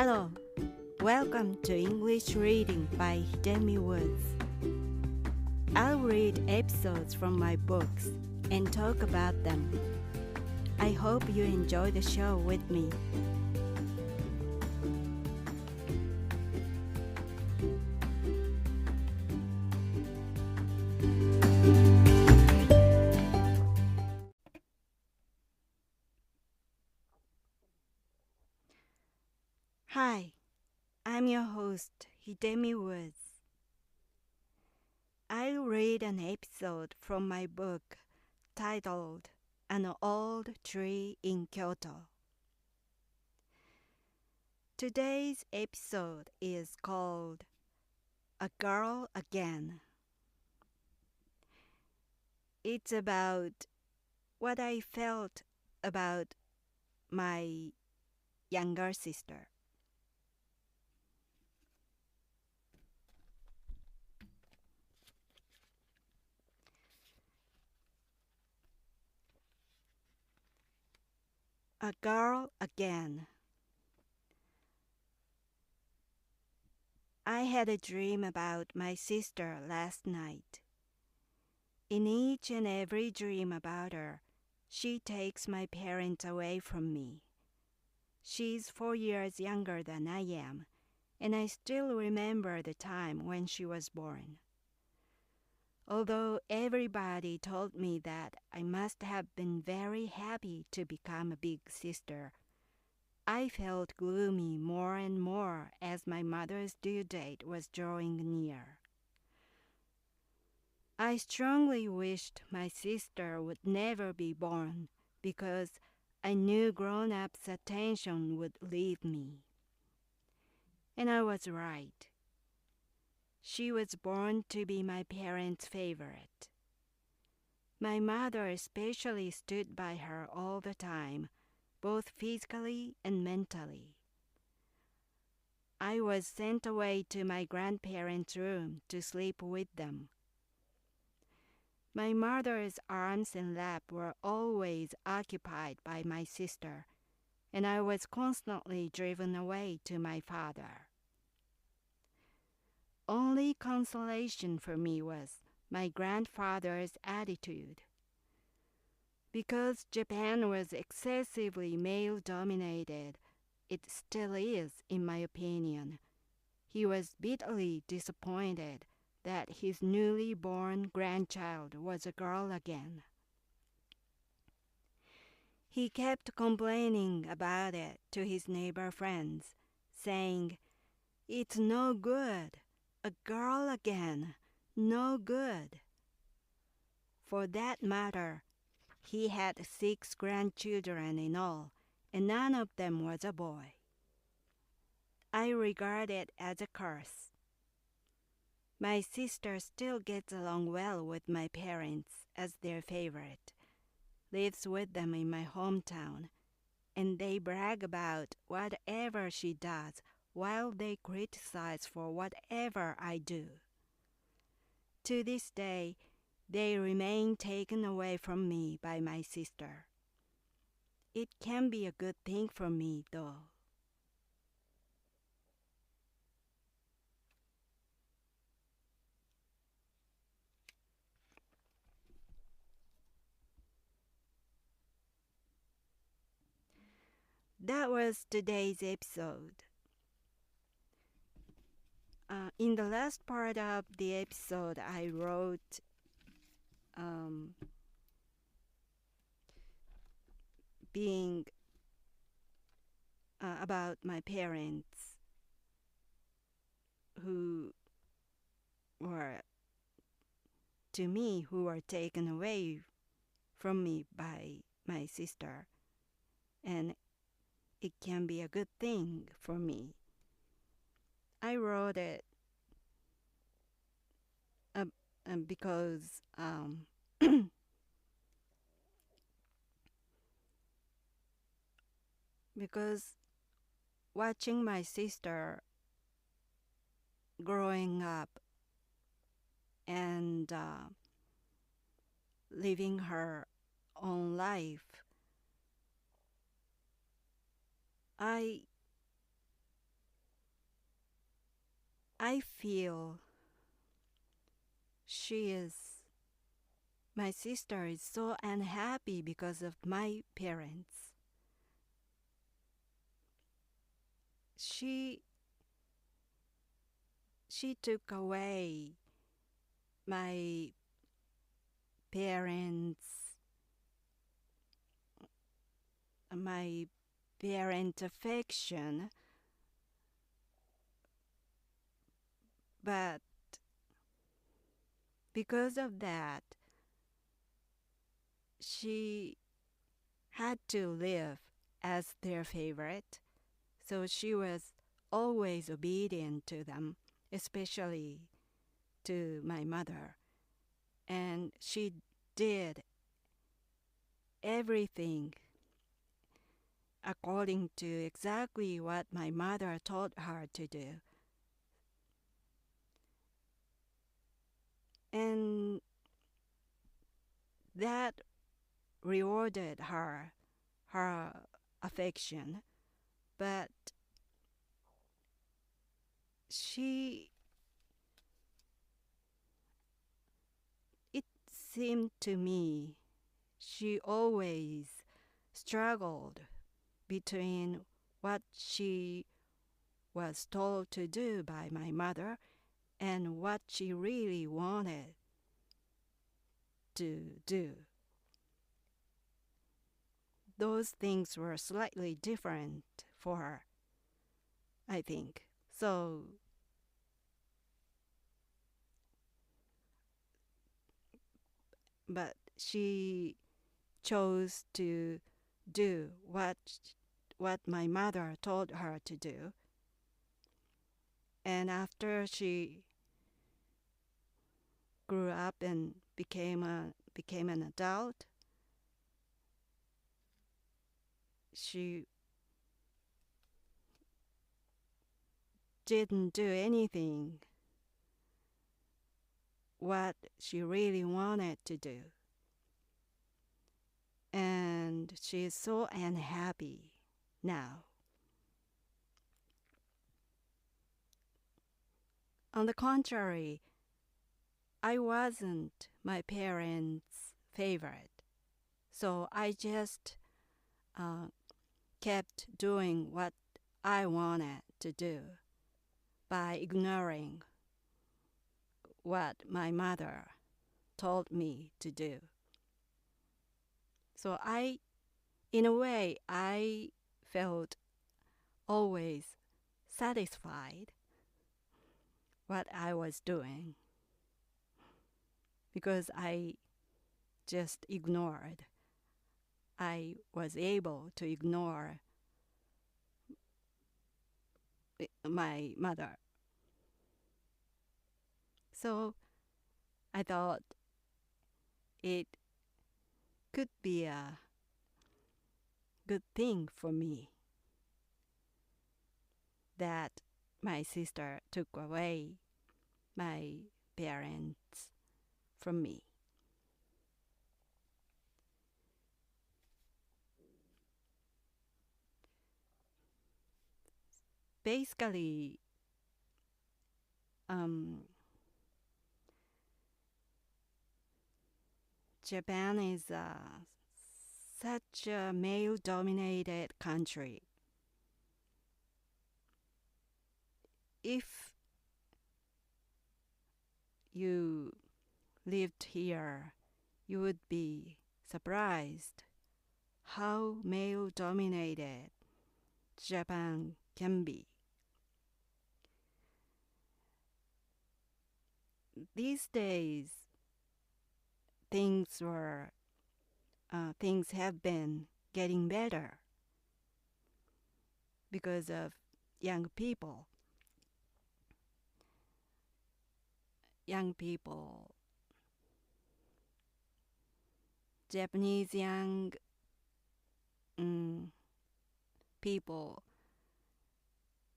Hello, welcome to English Reading by Hidemi Woods. I'll read episodes from my books and talk about them. I hope you enjoy the show with me. Hi, I'm your host, Hidemi Woods. I'll read an episode from my book titled An Old Tree in Kyoto. Today's episode is called A Girl Again. It's about what I felt about my younger sister. A Girl Again. I had a dream about my sister last night. In each and every dream about her, she takes my parents away from me. She's 4 years younger than I am, and I still remember the time when she was born. Although everybody told me that I must have been very happy to become a big sister, I felt gloomy more and more as my mother's due date was drawing near. I strongly wished my sister would never be born because I knew grown-ups' attention would leave me. And I was right. She was born to be my parents' favorite. My mother especially stood by her all the time, both physically and mentally. I was sent away to my grandparents' room to sleep with them. My mother's arms and lap were always occupied by my sister, and I was constantly driven away to my father. Only consolation for me was my grandfather's attitude. Because Japan was excessively male-dominated, it still is, in my opinion. He was bitterly disappointed that his newly born grandchild was a girl again. He kept complaining about it to his neighbor friends, saying, "It's no good. A girl again, no good." For that matter, he had 6 grandchildren in all, and none of them was a boy. I regard it as a curse. My sister still gets along well with my parents as their favorite, lives with them in my hometown, and they brag about whatever she does while they criticize for whatever I do. To this day, they remain taken away from me by my sister. It can be a good thing for me, though. That was today's episode. In the last part of the episode, I wrote being about my parents who were taken away from me by my sister, and it can be a good thing for me. I wrote it because because watching my sister growing up and living her own life, I I feel my sister is so unhappy because of my parents. She took away my parents' my parent affection, but because of that, she had to live as their favorite, so she was always obedient to them, especially to my mother, and she did everything according to exactly what my mother told her to do. And that rewarded her affection, but it seemed to me she always struggled between what she was told to do by my mother and what she really wanted to do. Those things were slightly different for her, I think. So but she chose to do what my mother told her to do. And after she grew up and became an adult, she didn't do anything what she really wanted to do. And she is so unhappy now. On the contrary, I wasn't my parents' favorite, so I just kept doing what I wanted to do by ignoring what my mother told me to do. So in a way, I felt always satisfied what I was doing because I just ignored. I was able to ignore my mother. So I thought it could be a good thing for me that my sister took away my parents from me. Basically, Japan is such a male-dominated country. If you lived here, you would be surprised how male-dominated Japan can be. These days, things have been getting better because of young people. Japanese young people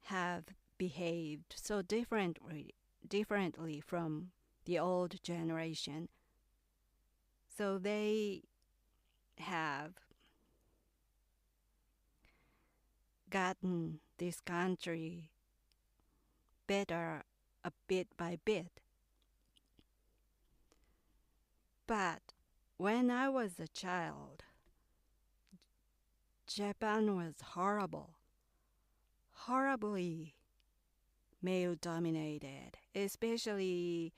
have behaved so differently from the old generation. So they have gotten this country better a bit by bit. But when I was a child, Japan was horribly male-dominated, especially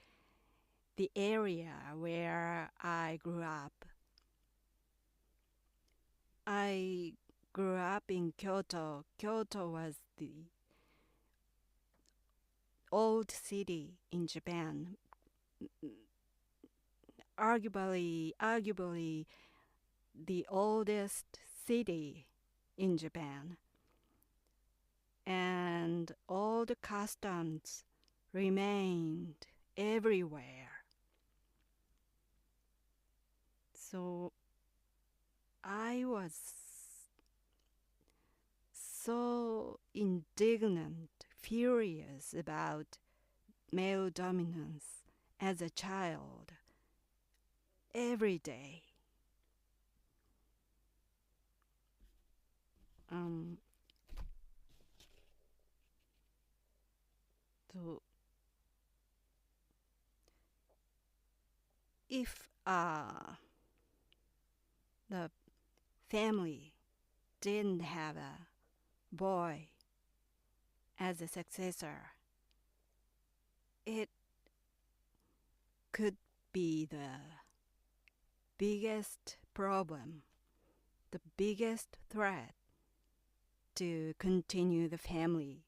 the area where I grew up. I grew up in Kyoto. Kyoto was the old city in Japan. Arguably the oldest city in Japan. And all the customs remained everywhere. So I was so indignant, furious about male dominance as a child every day. So if the family didn't have a boy as a successor, it could be the biggest problem, the biggest threat to continue the family.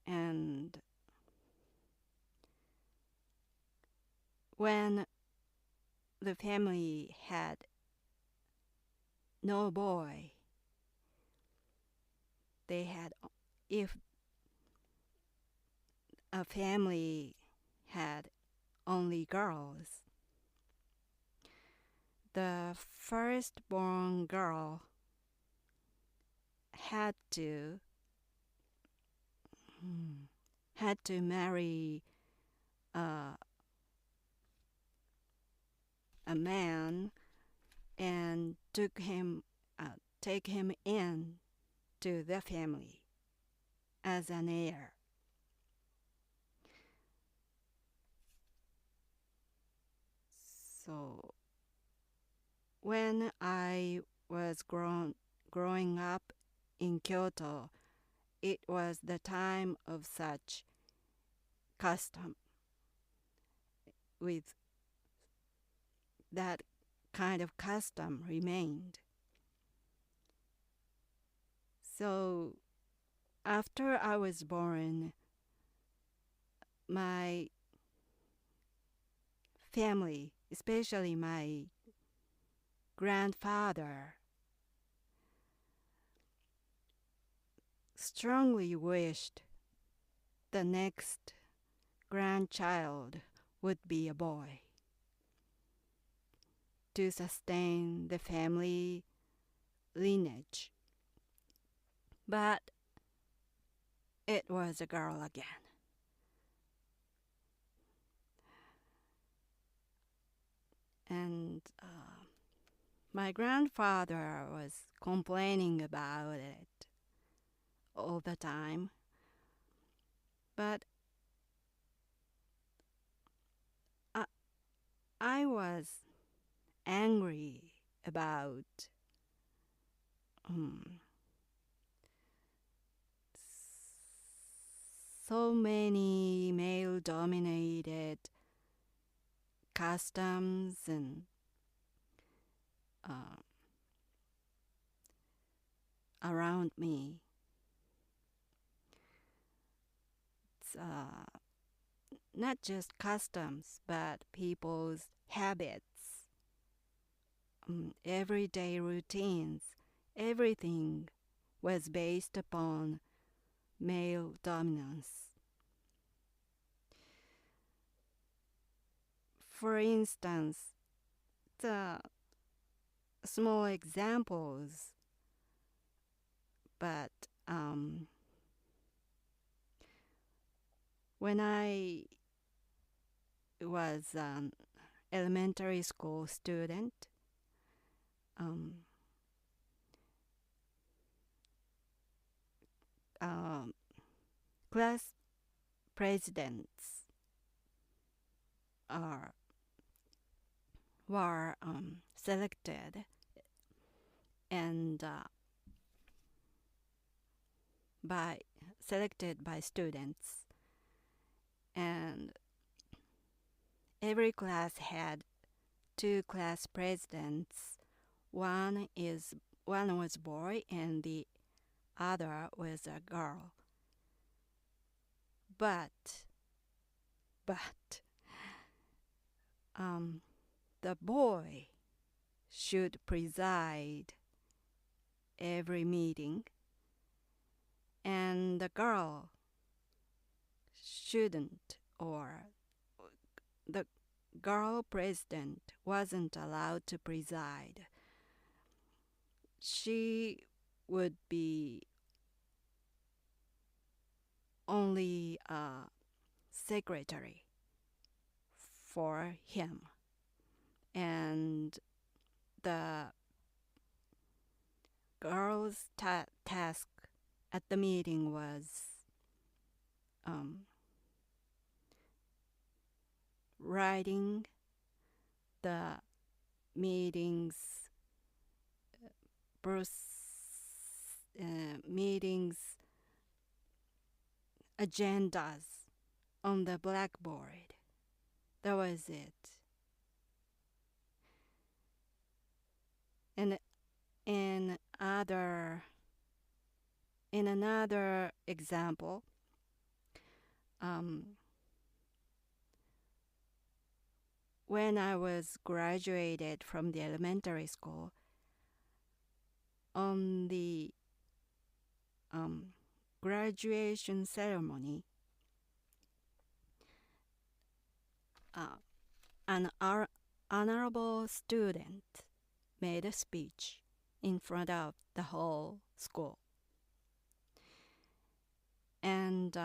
And when the family had no boy, if a family had only girls, the firstborn girl had to marry a man and take him in to the family as an heir. So when I was growing up in Kyoto, it was the time of such custom. With that kind of custom remained. So after I was born, my family, especially my grandfather, strongly wished the next grandchild would be a boy to sustain the family lineage. But it was a girl again. And my grandfather was complaining about it all the time. But I was angry about so many male-dominated customs and around me. It's not just customs, but people's habits, everyday routines. Everything was based upon male dominance. For instance, the small examples, but when I was an elementary school student, class presidents are were selected and selected by students, and every class had two class presidents. One was boy and the other was a girl. But the boy should preside every meeting, and the girl shouldn't, or the girl president wasn't allowed to preside. She would be only a secretary for him, and the girl's task at the meeting was writing the meeting's agendas on the blackboard. That was it. And in another example, when I was graduated from the elementary school, on the graduation ceremony, an honorable student made a speech in front of the whole school. And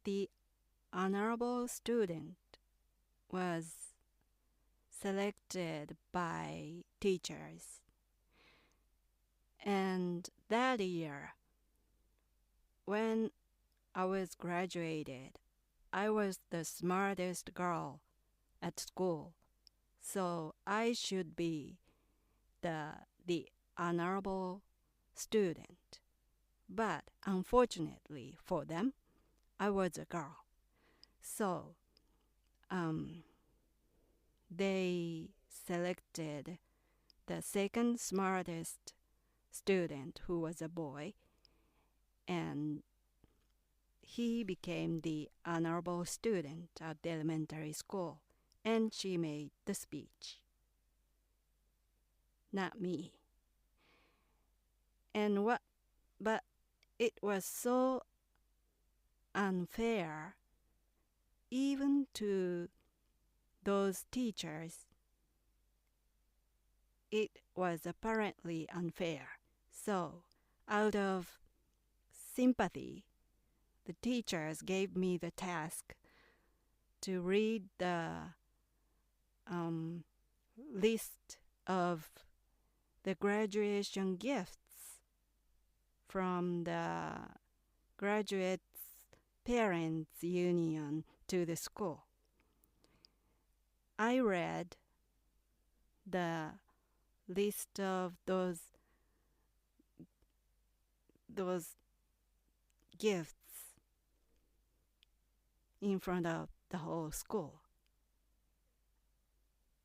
the honorable student was selected by teachers. And that year, when I was graduated, I was the smartest girl at school, so I should be the honorable student. But unfortunately for them, I was a girl. So they selected the second smartest student, who was a boy, and he became the honorable student at the elementary school, and she made the speech. Not me. But it was so unfair, even to those teachers. It was apparently unfair. So, out of sympathy, the teachers gave me the task to read the list of the graduation gifts from the graduates' parents' union to the school. I read the list of those gifts in front of the whole school.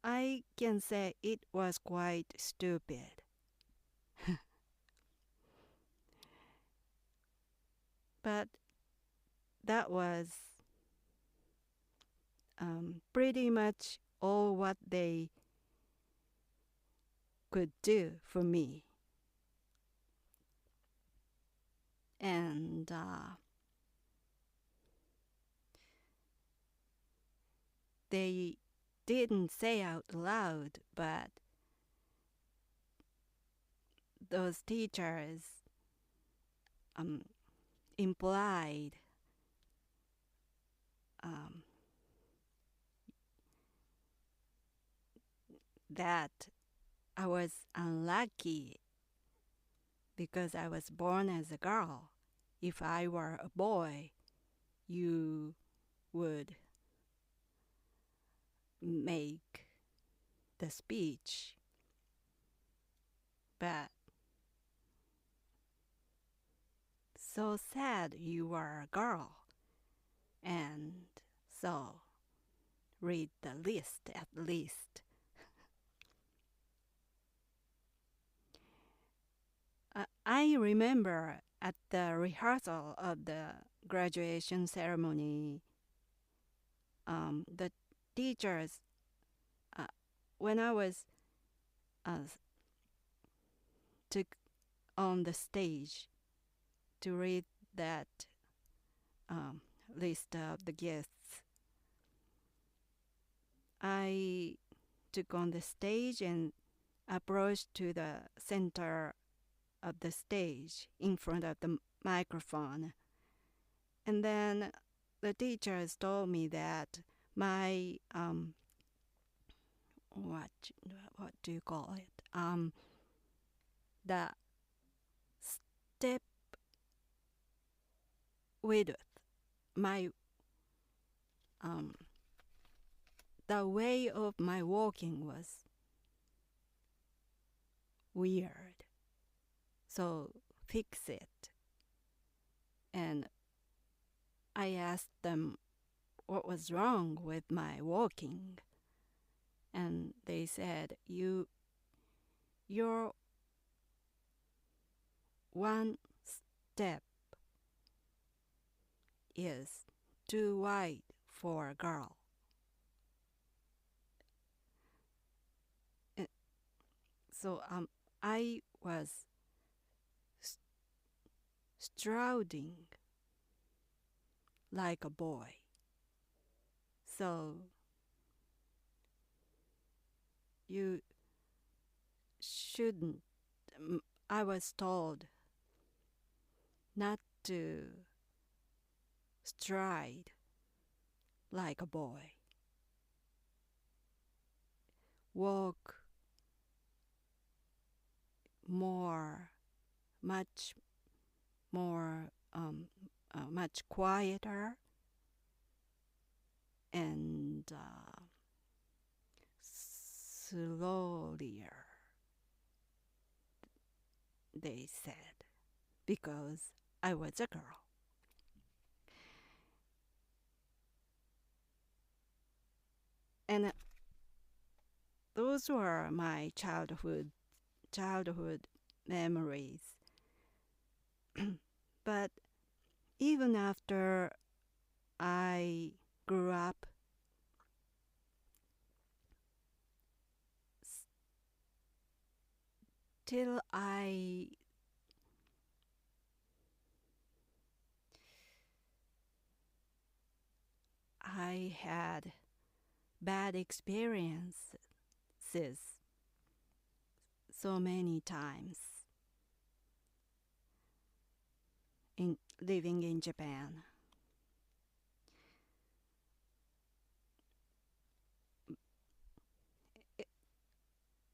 I can say it was quite stupid. But that was pretty much all what they could do for me. And they didn't say out loud, but those teachers implied that I was unlucky because I was born as a girl. If I were a boy, you would make the speech. But so sad you were a girl. And so read the list at least. I remember at the rehearsal of the graduation ceremony, the teachers, when I was took on the stage to read that list of the guests, I took on the stage and approached to the center of the stage in front of the microphone. And then the teachers told me that my what do you call it? The step width, my the way of my walking was weird. So fix it. And I asked them what was wrong with my walking. And they said, your one step is too wide for a girl. So I was striding like a boy. So you shouldn't, I was told not to stride like a boy. Walk much quieter and slowlier, they said, because I was a girl. And those were my childhood memories. But even after I grew up, still I had bad experiences so many times in living in Japan.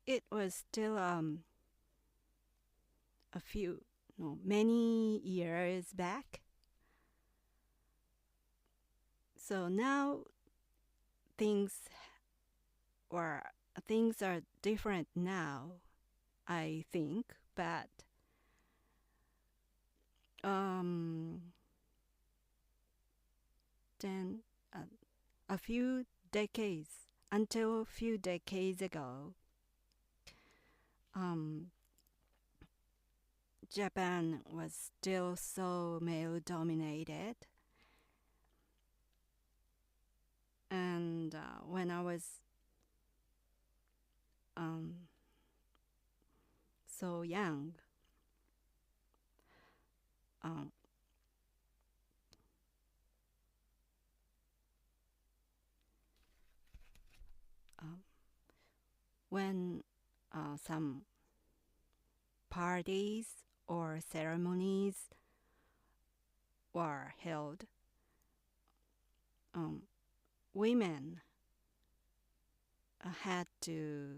It was still many years back. So now things are different now, I think, but then until a few decades ago, Japan was still so male dominated. And when I was so young, when some parties or ceremonies were held, women had to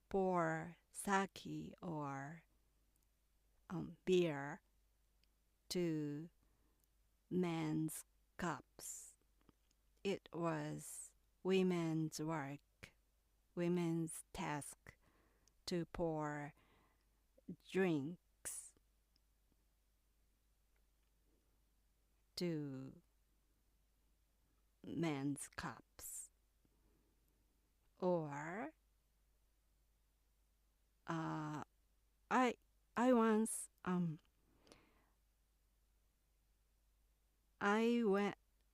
pour sake or beer to men's cups. It was women's work, women's task to pour drinks to men's cups. Or I once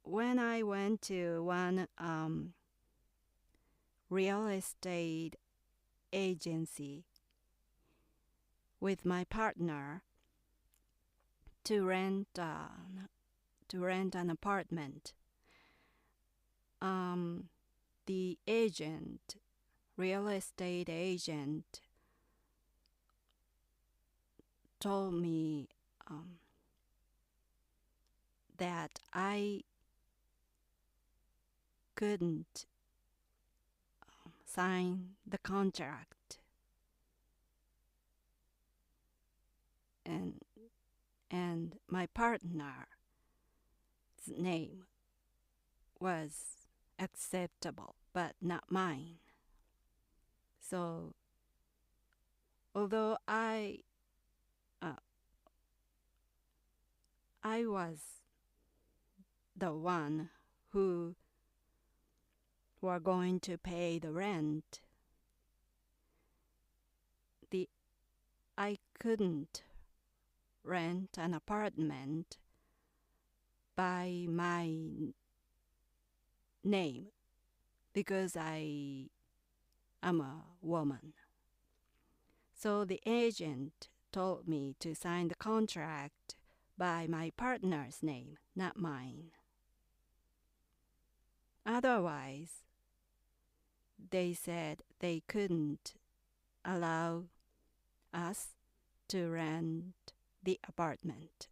when I went to one real estate agency with my partner to rent an apartment. The real estate agent, told me that I couldn't sign the contract, and my partner's name was acceptable, but not mine. So, although I was the one who were going to pay the rent, I couldn't rent an apartment by my name because I am a woman. So the agent told me to sign the contract by my partner's name, not mine. Otherwise, they said they couldn't allow us to rent the apartment.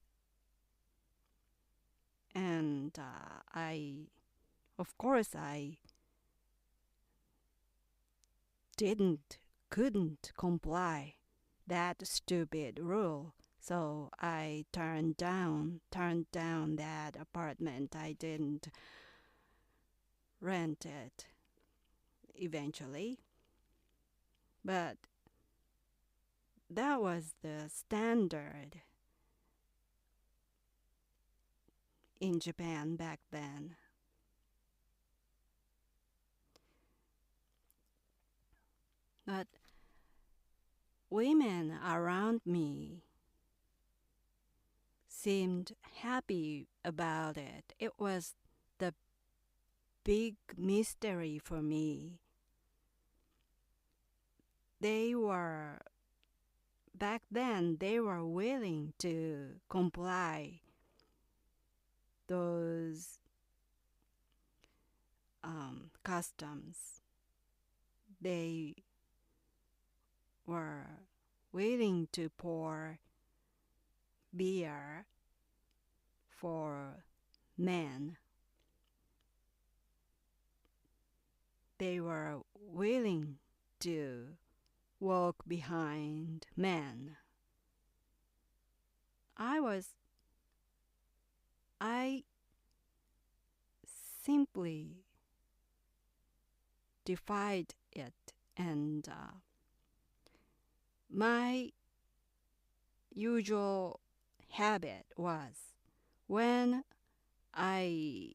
And of course, I couldn't comply that stupid rule. So I turned down that apartment. I didn't rent it eventually. But that was the standard in Japan back then. But women around me seemed happy about it. It was the big mystery for me. Back then, they were willing to comply those customs. They were willing to pour beer for men. They were willing to walk behind men. I simply defied it, and my usual habit was when I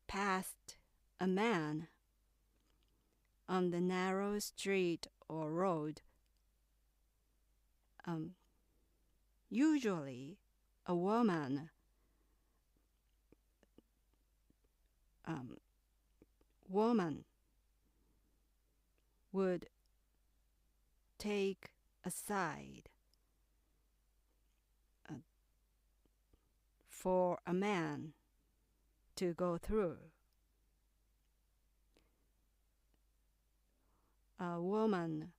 passed a man on the narrow street or road, usually a woman would take a side for a man to go through. A woman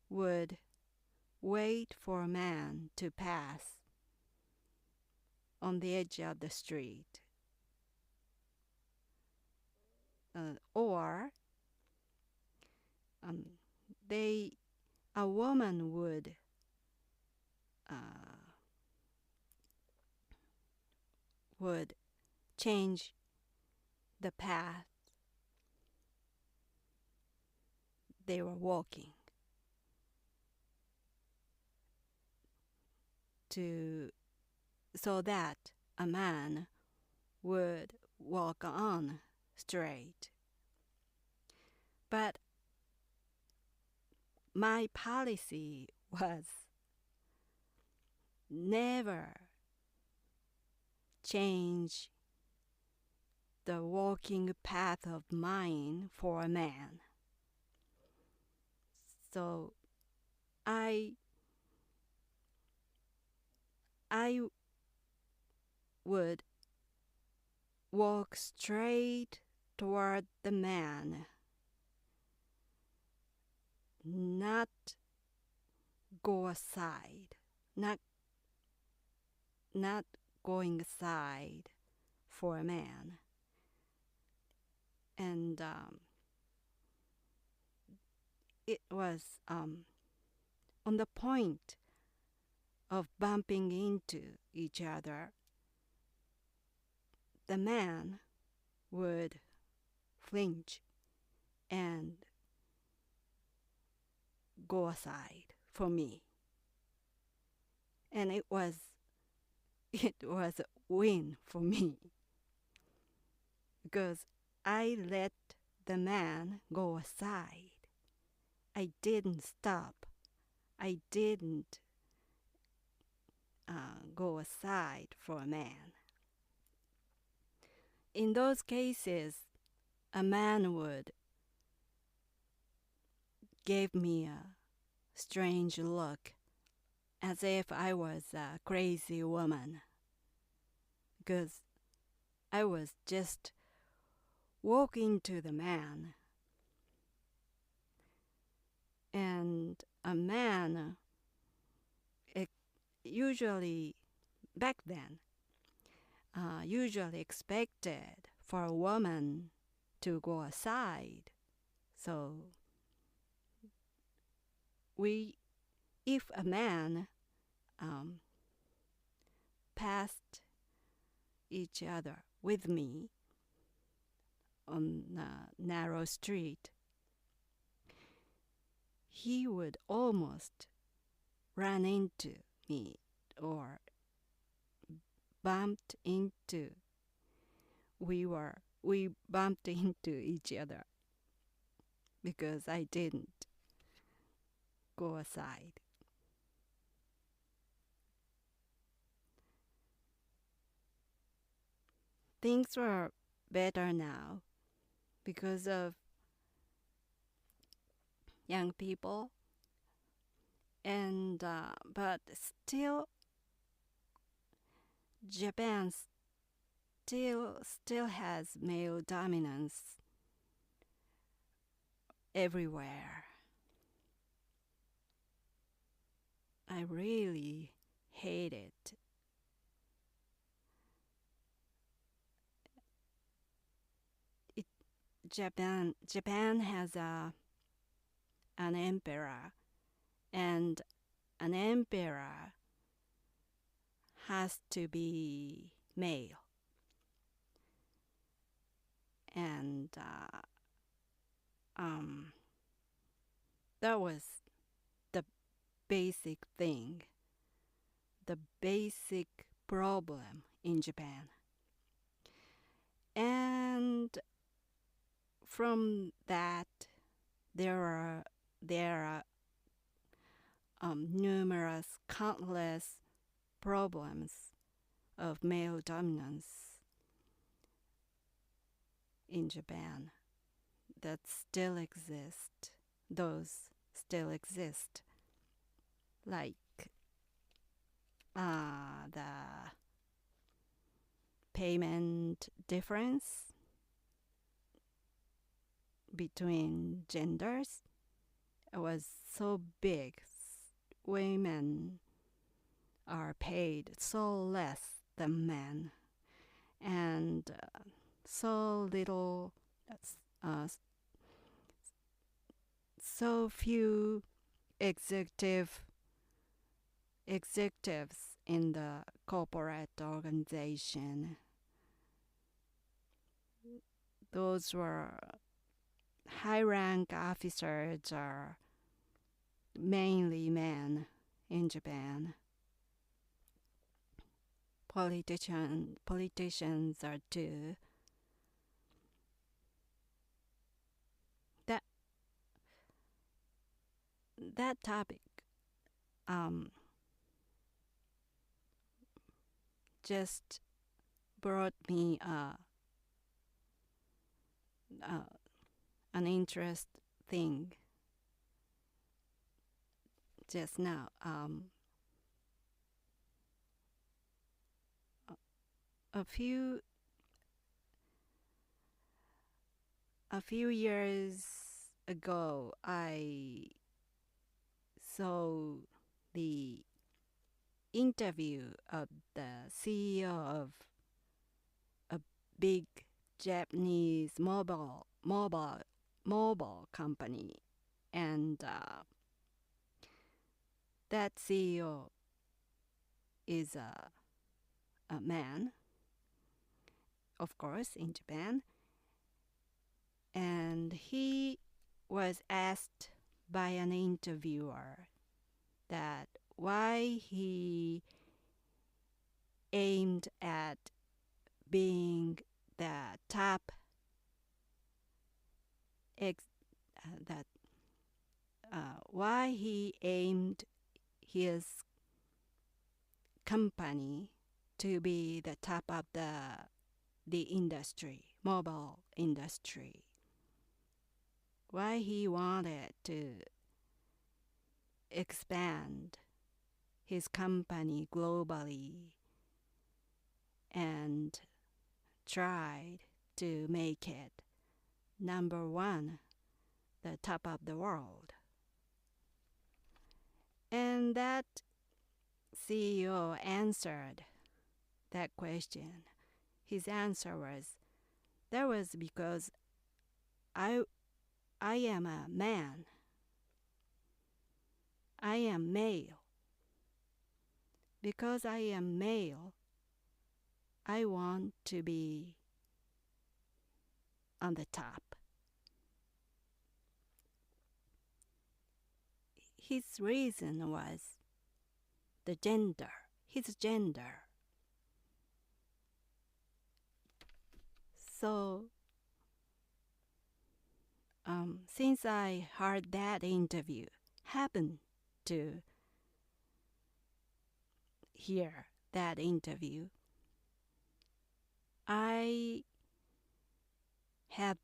would wait for a man to pass on the edge of the street. Or a woman would would change the path they were walking so that a man would walk on straight. But my policy was never change the walking path of mine for a man. So I would walk straight toward the man, not go aside, not going aside for a man. And it was on the point of bumping into each other. The man would flinch and go aside for me. And it was a win for me because I let the man go aside. I didn't stop. I didn't go aside for a man. In those cases, a man would give me a strange look as if I was a crazy woman because I was just walking to the man. And a man, usually back then, usually expected for a woman to go aside. So if a man passed each other with me on a narrow street, he would almost run into me or we bumped into each other because I didn't go aside. Things were better now because of young people, and but still Japan still has male dominance everywhere. I really hate it. Japan has an emperor, and an emperor has to be male. And that was the basic thing, the basic problem in Japan. And from that, there are numerous, countless problems of male dominance in Japan that still exist. Those still exist, like the payment difference between genders was so big. Women are paid so less than men, and so little, so few executive executives in the corporate organization. Those were high-rank officers are mainly men in Japan. Politicians are too. That topic just brought me an interest thing just now. A few years ago, I saw the interview of the CEO of a big Japanese mobile company, and that CEO is a man, of course, in Japan, and he was asked by an interviewer that why he aimed at being the top why he aimed his company to be the top of the industry, mobile industry. Why he wanted to expand his company globally and tried to make it number one, the top of the world. And that CEO answered that question. His answer was, that was because I am a man. I am male. Because I am male, I want to be on the top. His reason was his gender. So, since I heard that interview, happened to hear that interview, I have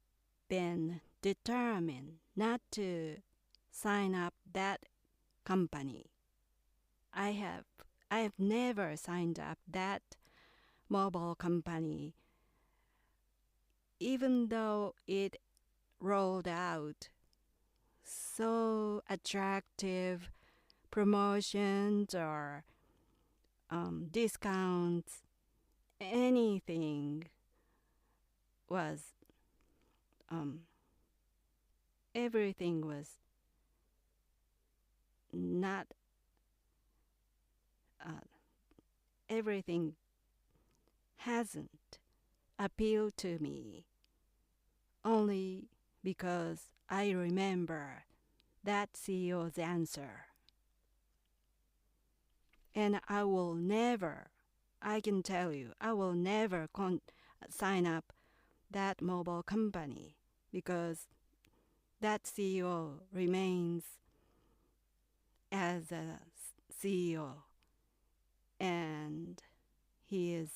been determined not to sign up that company. I have never signed up that mobile company, even though it rolled out so attractive promotions or discounts. Anything was everything was not everything hasn't appealed to me, only because I remember that CEO's answer. And I can tell you, I will never sign up that mobile company because that CEO remains as a CEO, and his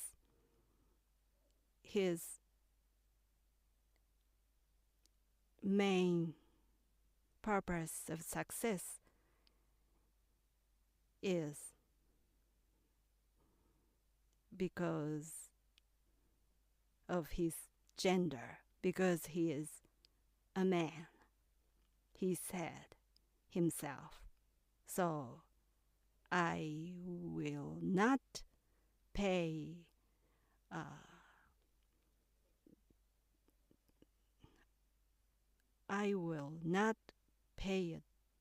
main purpose of success is because of his gender, because he is a man, he said himself. So I will not pay a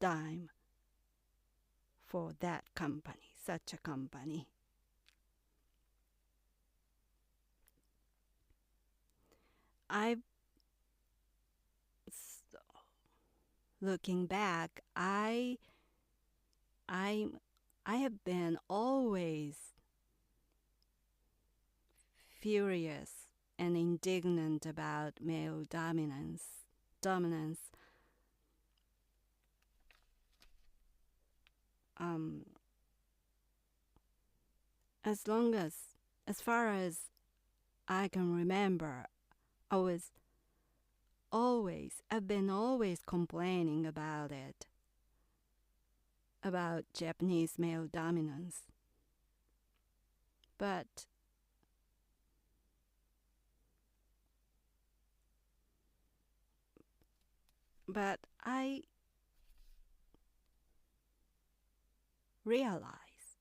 dime for that company. such a company. Looking back, I have been always furious and indignant about male dominance. As far as I can remember, I've been always complaining about it, about Japanese male dominance. But I realize,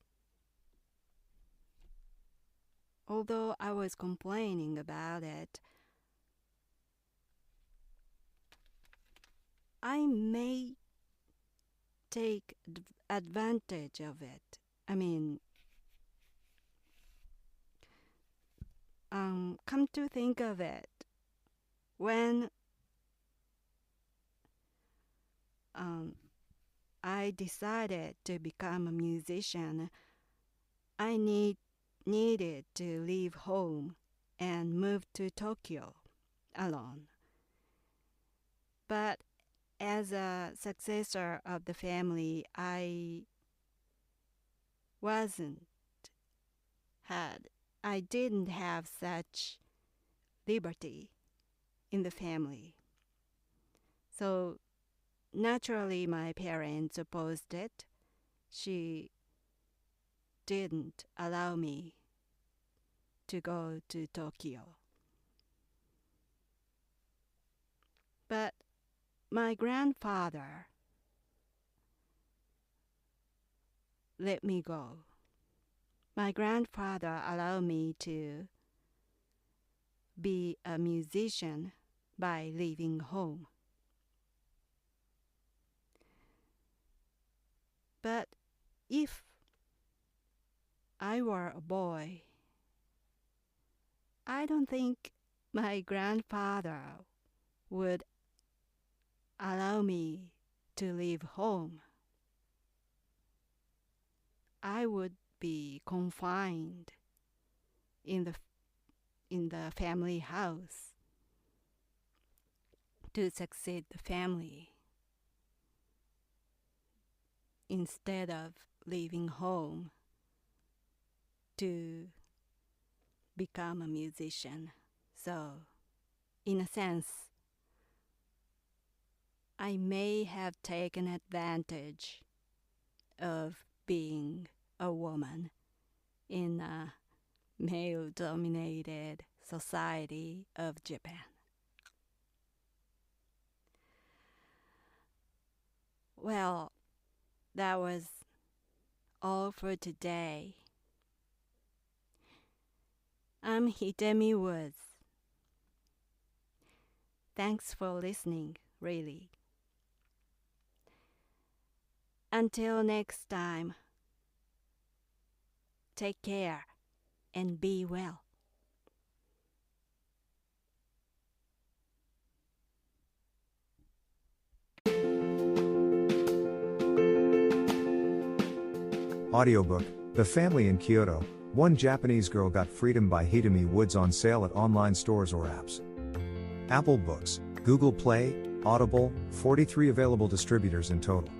although I was complaining about it, I may take advantage of it. I mean, come to think of it, when I decided to become a musician, I needed to leave home and move to Tokyo alone. But as a successor of the family, I didn't have such liberty in the family. So naturally, my parents opposed it. She didn't allow me to go to Tokyo. But my grandfather let me go. My grandfather allowed me to be a musician by leaving home. But if I were a boy, I don't think my grandfather would allow me to leave home. I would be confined in the family house to succeed the family, instead of leaving home to become a musician. So, in a sense, I may have taken advantage of being a woman in a male-dominated society of Japan. Well, that was all for today. I'm Hidemi Woods. Thanks for listening, really. Until next time, take care and be well. Audiobook, The Family in Kyoto, One Japanese Girl Got Freedom by Hidemi Woods on sale at online stores or apps. Apple Books, Google Play, Audible, 43 available distributors in total.